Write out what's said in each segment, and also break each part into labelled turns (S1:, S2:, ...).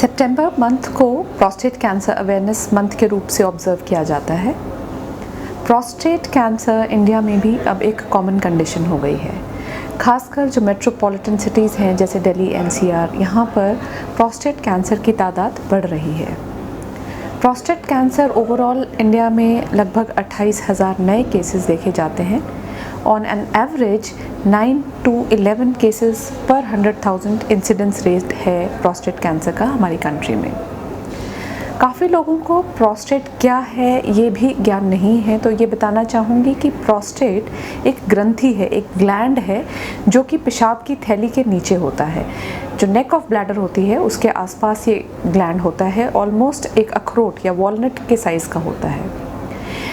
S1: सितंबर month को prostate cancer awareness month के रूप से ऑब्ज़र्व किया जाता है। प्रोस्टेट कैंसर इंडिया में भी अब एक कॉमन कंडीशन हो गई है। खासकर जो मेट्रोपॉलिटन सिटीज़ हैं जैसे दिल्ली, एनसीआर, यहाँ पर प्रोस्टेट कैंसर की तादाद बढ़ रही है। प्रोस्टेट कैंसर ओवरऑल इंडिया में लगभग 28,000 नए केसेस देखे जाते हैं। On an average 9 to 11 cases पर 100,000 इंसिडेंस रेट है प्रोस्टेट कैंसर का हमारी कंट्री में। काफ़ी लोगों को प्रोस्टेट क्या है ये भी ज्ञान नहीं है, तो ये बताना चाहूँगी कि प्रोस्टेट एक ग्रंथि है, एक ग्लैंड है जो कि पेशाब की थैली के नीचे होता है। जो नेक ऑफ ब्लैडर होती है उसके आसपास ये ग्लैंड होता है, ऑलमोस्ट एक अखरोट या वॉलनट के साइज़ का होता है।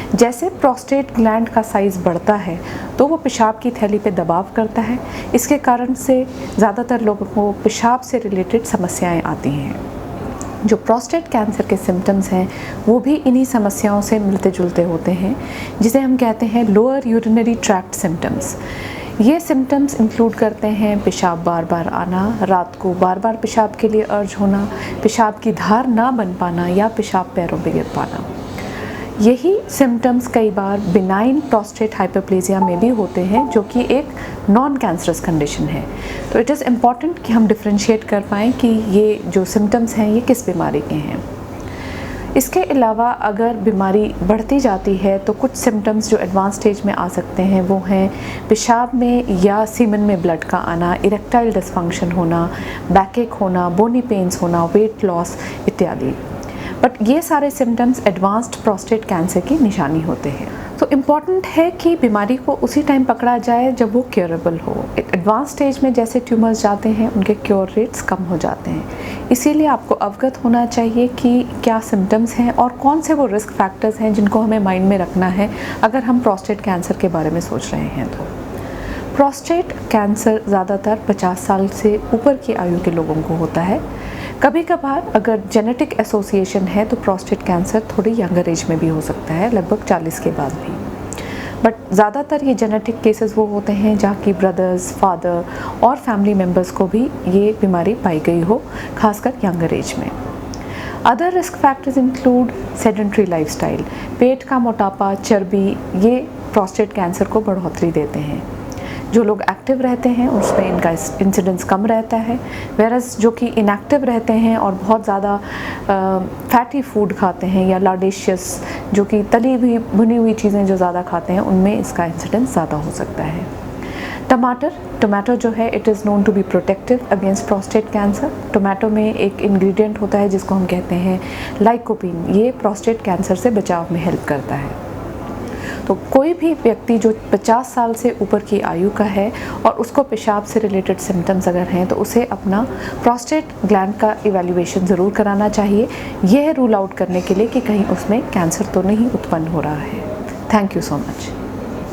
S1: जैसे प्रोस्टेट ग्लैंड का साइज़ बढ़ता है तो वो पेशाब की थैली पे दबाव करता है। इसके कारण से ज़्यादातर लोगों को पेशाब से रिलेटेड समस्याएं आती हैं। जो प्रोस्टेट कैंसर के सिम्टम्स हैं वो भी इन्हीं समस्याओं से मिलते जुलते होते हैं, जिसे हम कहते हैं लोअर यूरिनरी ट्रैक्ट सिम्टम्स। ये सिम्टम्स इंक्लूड करते हैं पेशाब बार बार आना, रात को बार बार पेशाब के लिए अर्ज होना, पेशाब की धार ना बन पाना या पेशाब पैरों पे गिर पाना। यही सिम्टम्स कई बार बिनाइन प्रोस्टेट हाइपरप्लेजिया में भी होते हैं, जो कि एक नॉन कैंसरस कंडीशन है। तो इट इज़ इम्पॉर्टेंट कि हम डिफ्रेंशिएट कर पाएँ कि ये जो सिम्टम्स हैं ये किस बीमारी के हैं। इसके अलावा अगर बीमारी बढ़ती जाती है तो कुछ सिम्टम्स जो एडवांस स्टेज में आ सकते हैं वो हैं पेशाब में या सीमन में ब्लड का आना, इरेक्टाइल डिसफंक्शन होना, बैकएक होना, बोनी पेन्स होना, वेट लॉस इत्यादि। बट ये सारे सिम्टम्स एडवांस्ड प्रोस्टेट कैंसर की निशानी होते हैं। तो इम्पॉर्टेंट है कि बीमारी को उसी टाइम पकड़ा जाए जब वो क्योरेबल हो। एडवांस स्टेज में जैसे ट्यूमर्स जाते हैं उनके क्योर रेट्स कम हो जाते हैं। इसीलिए आपको अवगत होना चाहिए कि क्या सिम्टम्स हैं और कौन से वो रिस्क फैक्टर्स हैं जिनको हमें माइंड में रखना है अगर हम प्रोस्टेट कैंसर के बारे में सोच रहे हैं। तो प्रोस्टेट कैंसर ज़्यादातर 50 साल से ऊपर की आयु के लोगों को होता है। कभी कभार अगर जेनेटिक एसोसिएशन है तो प्रोस्टेट कैंसर थोड़ी यंगर एज में भी हो सकता है, लगभग 40 के बाद भी। बट ज़्यादातर ये जेनेटिक केसेस वो होते हैं जहाँ की ब्रदर्स, फादर और फैमिली मेम्बर्स को भी ये बीमारी पाई गई हो, खासकर यंगर एज में। Other risk factors include sedentary lifestyle, पेट का मोटापा, चर्बी, ये प्रोस्टेट कैंसर को बढ़ोतरी देते हैं। जो लोग एक्टिव रहते हैं उसमें इनका इंसिडेंस कम रहता है, वेरस जो कि इनएक्टिव रहते हैं और बहुत ज़्यादा फैटी फूड खाते हैं या लाडेशियस जो कि तली हुई भुनी हुई चीज़ें जो ज़्यादा खाते हैं उनमें इसका इंसिडेंस ज़्यादा हो सकता है। टमाटो जो है it is known to be protective against prostate cancer. Tomato में एक इंग्रेडिएंट होता है जिसको हम कहते हैं लाइकोपीन, ये प्रोस्टेट कैंसर से बचाव में हेल्प करता है। तो कोई भी व्यक्ति जो 50 साल से ऊपर की आयु का है और उसको पेशाब से रिलेटेड सिम्टम्स अगर हैं तो उसे अपना प्रोस्टेट ग्लैंड का इवैल्यूएशन ज़रूर कराना चाहिए, यह रूल आउट करने के लिए कि कहीं उसमें कैंसर तो नहीं उत्पन्न हो रहा है। Thank you so much.